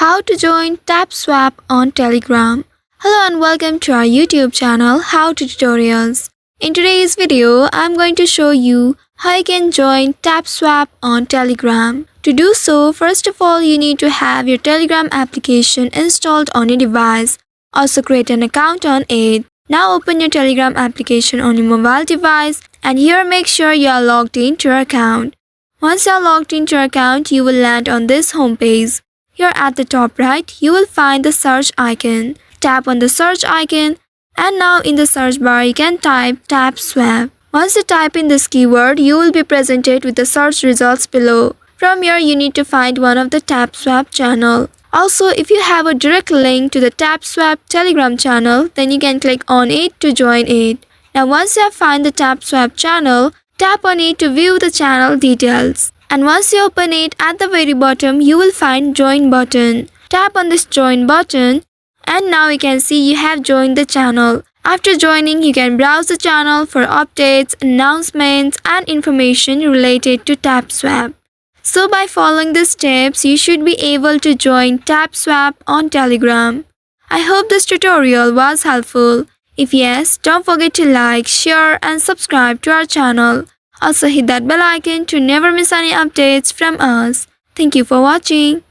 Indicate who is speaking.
Speaker 1: How to join Tapswap on Telegram. Hello and welcome to our YouTube channel How to Tutorials. In today's video, I'm going to show you how you can join Tapswap on Telegram. To do so, first of all, you need to have your Telegram application installed on your device. Also create an account on it. Now open your Telegram application on your mobile device and here make sure you are logged into your account. Once you are logged into your account, you will land on this homepage. Here at the top right, you will find the search icon. Tap on the search icon and now in the search bar you can type Tapswap. Once you type in this keyword, you will be presented with the search results below. From here, you need to find one of the Tapswap channel. Also, if you have a direct link to the Tapswap Telegram channel, then you can click on it to join it. Now once you have found the Tapswap channel, tap on it to view the channel details. And once you open it, at the very bottom, you will find join button. Tap on this join button and now you can see you have joined the channel. After joining, you can browse the channel for updates, announcements and information related to Tapswap. So by following the steps, you should be able to join Tapswap on Telegram. I hope this tutorial was helpful. If yes, don't forget to like, share and subscribe to our channel. Also hit that bell icon to never miss any updates from us. Thank you for watching.